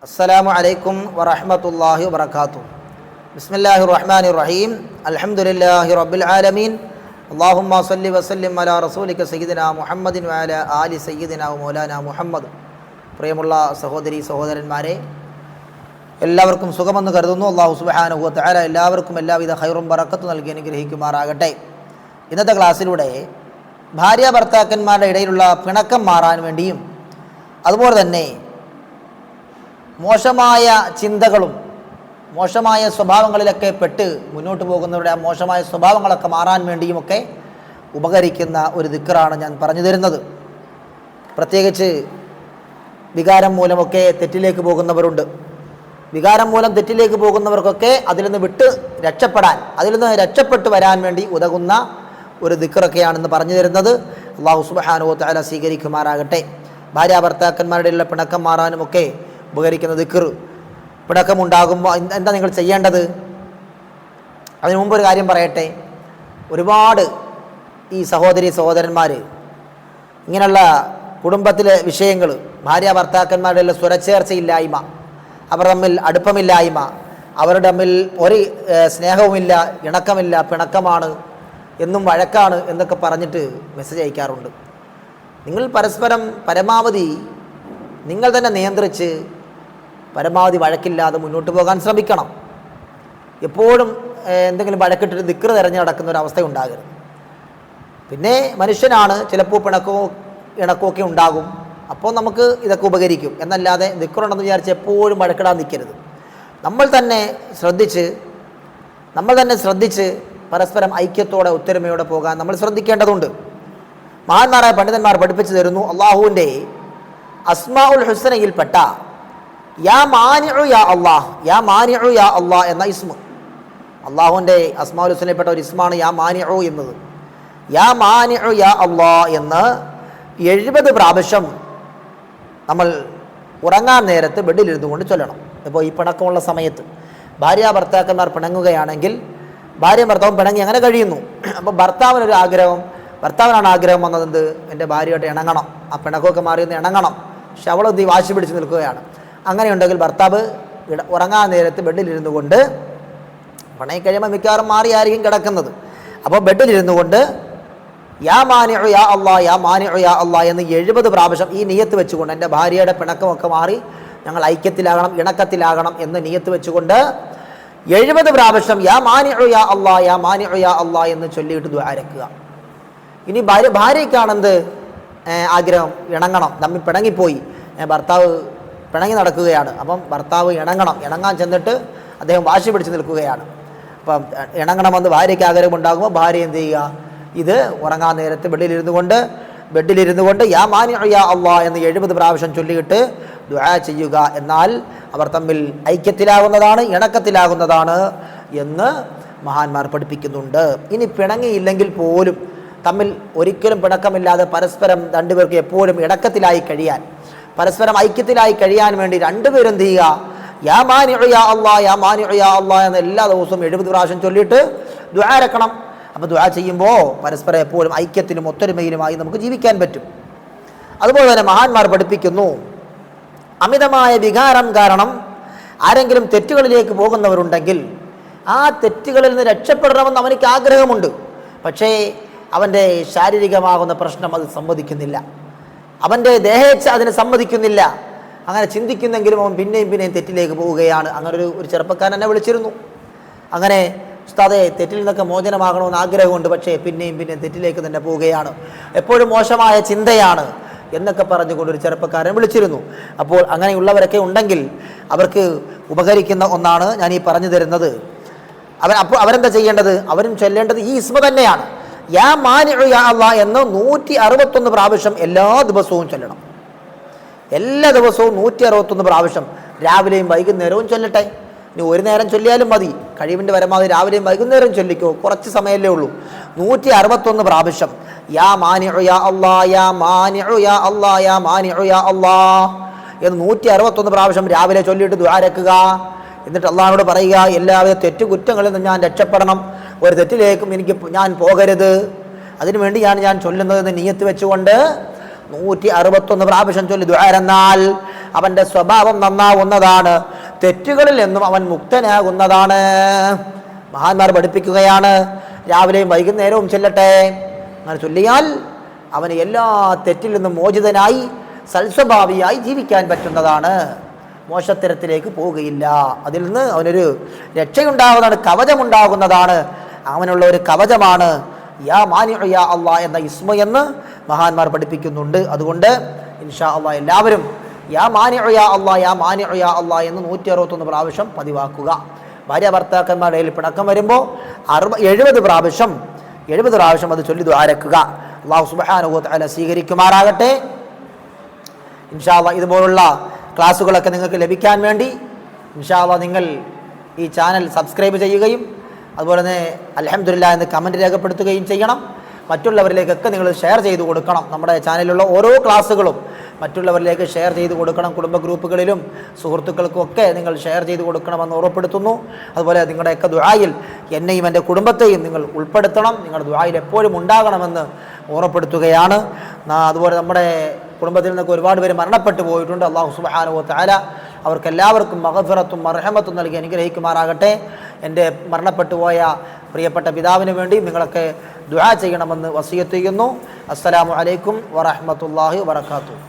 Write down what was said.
അസ്സലാമു അലൈക്കും വറഹ്മത്തുള്ളാഹി വബറകാതുഹു. ബിസ്മില്ലാഹിർ റഹ്മാനിർ റഹീം. അൽഹംദുലില്ലാഹി റബ്ബിൽ ആലമീൻ. അല്ലാഹുമ്മ സ്വല്ലി വസല്ലിം അലാ റസൂലിക സയ്യിദിനാ മുഹമ്മദിൻ വഅലാ ആലി സയ്യിദിനാ മൗലാനാ മുഹമ്മദ്. പ്രിയമുള്ള സഹോദരി സഹോദരന്മാരെ, എല്ലാവർക്കും സുഖമെന്ന് കരുതുന്നു. അല്ലാഹു സുബ്ഹാനഹു വ തആല എല്ലാവർക്കും എല്ലാവിധ ഖൈറും ബറക്കത്തും നൽകി അനുഗ്രഹിക്കുമാറാകട്ടെ. ഇന്നത്തെ ക്ലാസ്സിലൂടെ ഭാര്യ ഭർത്താക്കന്മാരുടെ ഇടയിലുള്ള പിണക്കം മാറാൻ വേണ്ടിയും അതുപോലെ തന്നെ മോശമായ ചിന്തകളും മോശമായ സ്വഭാവങ്ങളിലൊക്കെ പെട്ട് മുന്നോട്ട് പോകുന്നവരുടെ ആ മോശമായ സ്വഭാവങ്ങളൊക്കെ മാറാൻ വേണ്ടിയുമൊക്കെ ഉപകരിക്കുന്ന ഒരു ദിക്റാണ് ഞാൻ പറഞ്ഞു തരുന്നത്. പ്രത്യേകിച്ച് വികാരം മൂലമൊക്കെ തെറ്റിലേക്ക് പോകുന്നവരുണ്ട്. വികാരം മൂലം തെറ്റിലേക്ക് പോകുന്നവർക്കൊക്കെ അതിൽ നിന്ന് അതിൽ നിന്ന് രക്ഷപ്പെട്ടു വരാൻ വേണ്ടി ഉതകുന്ന ഒരു ദിക്റൊക്കെയാണെന്ന് പറഞ്ഞു തരുന്നത്. അല്ലാഹു സുബ്ഹാനഹു വ തആല സ്വീകരിക്കുമാറാകട്ടെ. ഭാര്യ ഭർത്താക്കന്മാരുടെയുള്ള പിണക്കം മാറാനുമൊക്കെ ഉപകരിക്കുന്ന ദിക്ർ. പിണക്കമുണ്ടാകുമ്പോൾ എന്താ നിങ്ങൾ ചെയ്യേണ്ടത്? അതിനു മുമ്പ് ഒരു കാര്യം പറയട്ടെ. ഒരുപാട് ഈ സഹോദരന്മാർ ഇങ്ങനെയുള്ള കുടുംബത്തിലെ വിഷയങ്ങൾ, ഭാര്യ ഭർത്താക്കന്മാരുടെ സ്വരച്ചേർച്ചയില്ലായ്മ, അവർ തമ്മിൽ അടുപ്പമില്ലായ്മ, അവരുടെ തമ്മിൽ ഒരു സ്നേഹവുമില്ല, ഇണക്കമില്ല, പിണക്കമാണ്, എന്നും വഴക്കാണ് എന്നൊക്കെ പറഞ്ഞിട്ട് മെസ്സേജ് അയക്കാറുണ്ട്. നിങ്ങൾ പരസ്പരം പരമാവധി നിങ്ങൾ തന്നെ നിയന്ത്രിച്ച് പരമാവധി വഴക്കില്ലാതെ മുന്നോട്ട് പോകാൻ ശ്രമിക്കണം. എപ്പോഴും എന്തെങ്കിലും വഴക്കിട്ടിട്ട് ദിക്ർ തിരഞ്ഞു നടക്കുന്ന ഒരവസ്ഥ ഉണ്ടാകരുത്. പിന്നെ മനുഷ്യനാണ്, ചിലപ്പോൾ പിണക്കവും ഇണക്കമൊക്കെ ഉണ്ടാകും. അപ്പോൾ നമുക്ക് ഇതൊക്കെ ഉപകരിക്കും. എന്നല്ലാതെ ദിക്റുണ്ടെന്ന് വിചാരിച്ച് എപ്പോഴും വഴക്കിടാൻ നിൽക്കരുത്. നമ്മൾ തന്നെ ശ്രദ്ധിച്ച് പരസ്പരം ഐക്യത്തോടെ ഒത്തൊരുമയോടെ പോകാൻ നമ്മൾ ശ്രദ്ധിക്കേണ്ടതുണ്ട്. മഹാന്മാരായ പണ്ഡിതന്മാർ പഠിപ്പിച്ചു തരുന്നു, അള്ളാഹുവിൻ്റെ അസ്മാഉൽ ഹുസ്നയിൽപ്പെട്ട യാ മാനിഉ യാ അല്ലാഹ്, യാ മാനിഉ യാ അല്ലാഹ് എന്ന ഇസ്മ, അള്ളാഹുവിൻ്റെ അസ്മാഉൽ ഹുസ്നയിൽപ്പെട്ട ഒരു ഇസ്മാണ് യാ മാനിഉ എന്നത്. യാ മാനിഉ യാ അല്ലാഹ് എന്ന് 70 പ്രാവശ്യം നമ്മൾ ഉറങ്ങാൻ നേരത്ത് ബെഡിലിരുന്നു കൊണ്ട് ചൊല്ലണം. ഇപ്പോൾ ഈ പിണക്കമുള്ള സമയത്ത് ഭാര്യ ഭർത്താക്കന്മാർ പിണങ്ങുകയാണെങ്കിൽ, ഭാര്യയും ഭർത്താവും പിണങ്ങി അങ്ങനെ കഴിയുന്നു. അപ്പോൾ ഭർത്താവിനാണ് ആഗ്രഹം വന്നതെന്ത്, എൻ്റെ ഭാര്യയായിട്ട് ഇണങ്ങണം, ആ പിണക്കമൊക്കെ മാറിയൊന്ന് ഇണങ്ങണം. പക്ഷെ അവളൊന്ന് വാശി പിടിച്ച് നിൽക്കുകയാണ്. അങ്ങനെയുണ്ടെങ്കിൽ ഭർത്താവ് ഉറങ്ങാൻ നേരത്ത് ബെഡിലിരുന്നു കൊണ്ട്, പിണങ്ങി കഴിയുമ്പോൾ മിക്കവാറും മാറിയായിരിക്കും കിടക്കുന്നത്. അപ്പോൾ ബെഡിലിരുന്നു കൊണ്ട് യാ മാനിഉ യാ അല്ലാഹ്, യാ മാനിഉ യാ അല്ലാഹ് എന്ന് 70 പ്രാവശ്യം ഈ നിയത്ത് വെച്ചുകൊണ്ട്, എൻ്റെ ഭാര്യയുടെ പിണക്കമൊക്കെ മാറി ഞങ്ങൾ ഐക്യത്തിലാകണം, ഇണക്കത്തിലാകണം എന്ന് നിയത്ത് വെച്ചുകൊണ്ട് 70 പ്രാവശ്യം യാ മാനിഉ യാ അല്ലാഹ്, യാ മാനിഉ യാ അല്ലാഹ് എന്ന് ചൊല്ലിയിട്ട് ദുആ രക്കുക. ഇനി ഭാര്യയ്ക്കാണെന്ത് ആഗ്രഹം, ഇണങ്ങണം, തമ്മിൽ പിണങ്ങിപ്പോയി, ഭർത്താവ് പിണങ്ങി നടക്കുകയാണ്. അപ്പം ഭർത്താവ് ഇണങ്ങാൻ ചെന്നിട്ട് അദ്ദേഹം വാശി പിടിച്ച് നിൽക്കുകയാണ്. അപ്പം ഇണങ്ങണമെന്ന് ഭാര്യയ്ക്ക് ആഗ്രഹമുണ്ടാകുമ്പോൾ ഭാര്യ എന്ത് ചെയ്യുക, ഇത് ഉറങ്ങാൻ നേരത്ത് ബെഡിലിരുന്നു കൊണ്ട് യാ മാനിഉ യാ അല്ലാഹ് എന്ന് 70 പ്രാവശ്യം ചൊല്ലിയിട്ട് ദുആ ചെയ്യുക. എന്നാൽ അവർ തമ്മിൽ ഐക്യത്തിലാകുന്നതാണ്, ഇണക്കത്തിലാകുന്നതാണ് എന്ന് മഹാന്മാർ പഠിപ്പിക്കുന്നുണ്ട്. ഇനി പിണങ്ങിയില്ലെങ്കിൽ പോലും തമ്മിൽ ഒരിക്കലും പിണക്കമില്ലാതെ പരസ്പരം രണ്ടുപേർക്ക് എപ്പോഴും ഇണക്കത്തിലായി കഴിയാൻ, പരസ്പരം ഐക്യത്തിലായി കഴിയാൻ വേണ്ടി രണ്ടുപേരും എന്ത് ചെയ്യുക, യാ മാനിഉ യാ അല്ലാഹ്, യാ മാനിഉ യാ അല്ലാഹ് എന്ന് എല്ലാ ദിവസവും 70 പ്രാവശ്യം ചൊല്ലിയിട്ട് ദുആ രക്കണം. അപ്പോൾ ദുആ ചെയ്യുമ്പോൾ പരസ്പരം എപ്പോഴും ഐക്യത്തിലും ഒത്തൊരുമയിലുമായി നമുക്ക് ജീവിക്കാൻ പറ്റും. അതുപോലെ തന്നെ മഹാന്മാർ പഠിപ്പിക്കുന്നു, അമിതമായ വികാരം കാരണം ആരെങ്കിലും തെറ്റുകളിലേക്ക് പോകുന്നവരുണ്ടെങ്കിൽ ആ തെറ്റുകളിൽ നിന്ന് രക്ഷപ്പെടണമെന്ന് അവനിക്ക് ആഗ്രഹമുണ്ട്. പക്ഷേ അവൻ്റെ ശാരീരികമാകുന്ന പ്രശ്നം അത് സമ്മതിക്കുന്നില്ല, അവൻ്റെ ദേഹേച്ഛ അതിന് സമ്മതിക്കുന്നില്ല. അങ്ങനെ ചിന്തിക്കുന്നെങ്കിലും അവൻ പിന്നെയും തെറ്റിലേക്ക് പോവുകയാണ്. അങ്ങനെ ഒരു ചെറുപ്പക്കാരൻ എന്നെ വിളിച്ചിരുന്നു. അങ്ങനെ ഉസ്താദേ, തെറ്റിൽ നിന്നൊക്കെ മോചനമാകണമെന്ന് ആഗ്രഹമുണ്ട്, പക്ഷേ പിന്നെയും തെറ്റിലേക്ക് തന്നെ പോവുകയാണ്, എപ്പോഴും മോശമായ ചിന്തയാണ് എന്നൊക്കെ പറഞ്ഞുകൊണ്ട് ഒരു ചെറുപ്പക്കാരൻ വിളിച്ചിരുന്നു. അപ്പോൾ അങ്ങനെയുള്ളവരൊക്കെ ഉണ്ടെങ്കിൽ അവർക്ക് ഉപകരിക്കുന്ന ഒന്നാണ് ഞാൻ ഈ പറഞ്ഞു തരുന്നത്. അപ്പോൾ അവരെന്താ ചെയ്യേണ്ടത്? അവരും ചൊല്ലേണ്ടത് ഈ ഇസ്മ തന്നെയാണ്, യാ മാനിഉ യാ അല്ലാഹ് എന്ന് 161 പ്രാവശ്യം എല്ലാ ദിവസവും ചൊല്ലണം. എല്ലാ ദിവസവും 161 പ്രാവശ്യം രാവിലെയും വൈകുന്നേരവും ചൊല്ലട്ടെ. ഇനി ഒരു നേരം ചൊല്ലിയാലും മതി, കഴിവിൻ്റെ പരമാവധി രാവിലെയും വൈകുന്നേരം ചൊല്ലിക്കോ, കുറച്ച് സമയമല്ലേ ഉള്ളൂ. 161 പ്രാവശ്യം യാ മാനിഉ യാ അല്ലാഹ്, യാ മാനിഉ യാ അല്ലാഹ്, യാ മാനിഉ യാ അല്ലാഹ് എന്ന് 161 പ്രാവശ്യം രാവിലെ ചൊല്ലിയിട്ട് ദുആ രക്കുക. എന്നിട്ട് അള്ളാഹുവോട് പറയുക, എല്ലാവിധ തെറ്റുകുറ്റങ്ങളിൽ നിന്ന് ഞാൻ രക്ഷപ്പെടണം, ഒരു തെറ്റിലേക്കും ഞാൻ പോകരുത്, അതിനുവേണ്ടിയാണ് ഞാൻ ചൊല്ലുന്നതെന്ന് നിയത്ത് വെച്ചുകൊണ്ട് 161 പ്രാവശ്യം ചൊല്ലി ദുആ അവൻ്റെ സ്വഭാവം നന്നാവുന്നതാണ്, തെറ്റുകളിൽ നിന്നും അവൻ മുക്തനാകുന്നതാണ്. മഹാന്മാർ പഠിപ്പിക്കുകയാണ്, രാവിലെയും വൈകുന്നേരവും ചെല്ലട്ടെ. അങ്ങനെ ചൊല്ലിയാൽ അവന് എല്ലാ തെറ്റിൽ നിന്നും മോചിതനായി സൽസ്വഭാവിയായി ജീവിക്കാൻ പറ്റുന്നതാണ്, മോശത്തരത്തിലേക്ക് പോവുകയില്ല. അതിൽ നിന്ന് അവനൊരു രക്ഷയുണ്ടാകുന്നതാണ്, കവചമുണ്ടാകുന്നതാണ്. അങ്ങനെയുള്ള ഒരു കവചമാണ് യാ മാനിഉ യാ അല്ലാ എന്ന ഇസ്മ എന്ന് മഹാന്മാർ പഠിപ്പിക്കുന്നുണ്ട്. അതുകൊണ്ട് ഇൻഷാ അല്ലാ എല്ലാവരും യാ മാനിഉ യാ അല്ലാ യാ മാനിഉ യാ അല്ലാ എന്ന് 161 പ്രാവശ്യം പതിവാക്കുക. ഭാര്യ ഭർത്താക്കന്മാരുടെ ഇടയിൽ പിണക്കം വരുമ്പോൾ 70 പ്രാവശ്യം അത് ചൊല്ലി ദുആരക്കുക. അല്ലാഹു സുബ്ഹാനഹു വ തആല സ്വീകരിക്കുമാറാകട്ടെ. ഇൻഷാ അല്ലാ ഇതുപോലുള്ള ക്ലാസ്സുകളൊക്കെ നിങ്ങൾക്ക് ലഭിക്കാൻ വേണ്ടി ഇൻഷാ അല്ലാ നിങ്ങൾ ഈ ചാനൽ സബ്സ്ക്രൈബ് ചെയ്യുകയും അതുപോലെ തന്നെ അൽഹംദുലില്ലാഹ് എന്ന് കമൻറ്റ് രേഖപ്പെടുത്തുകയും ചെയ്യണം. മറ്റുള്ളവരിലേക്കൊക്കെ നിങ്ങൾ ഷെയർ ചെയ്ത് കൊടുക്കണം. നമ്മുടെ ചാനലിലുള്ള ഓരോ ക്ലാസ്സുകളും മറ്റുള്ളവരിലേക്ക് ഷെയർ ചെയ്ത് കൊടുക്കണം. കുടുംബ ഗ്രൂപ്പുകളിലും സുഹൃത്തുക്കൾക്കൊക്കെ നിങ്ങൾ ഷെയർ ചെയ്ത് കൊടുക്കണമെന്ന് ഓർമ്മപ്പെടുത്തുന്നു. അതുപോലെ നിങ്ങളുടെയൊക്കെ ദുആയിൽ എന്നെയും എൻ്റെ കുടുംബത്തെയും നിങ്ങൾ ഉൾപ്പെടുത്തണം. നിങ്ങളുടെ ദുആയിൽ എപ്പോഴും ഉണ്ടാകണമെന്ന് ഓർമ്മപ്പെടുത്തുകയാണ്. അതുപോലെ നമ്മുടെ കുടുംബത്തിൽ നിന്നൊക്കെ ഒരുപാട് പേര് മരണപ്പെട്ടു പോയിട്ടുണ്ട്. അല്ലാഹു സുബ്ഹാനഹു വ തആല അവർക്കെല്ലാവർക്കും മഗ്ഫിറത്തും മർഹമത്തും നൽകി അനുഗ്രഹിക്കുമാറാകട്ടെ. എൻ്റെ മരണപ്പെട്ടു പോയ പ്രിയപ്പെട്ട പിതാവിന് വേണ്ടി നിങ്ങളൊക്കെ ദുആ ചെയ്യണമെന്ന് വസിയത്ത് ചെയ്യുന്നു. അസ്സലാമു അലൈക്കും വറഹ്മത്തുള്ളാഹി വബറകാതുഹു.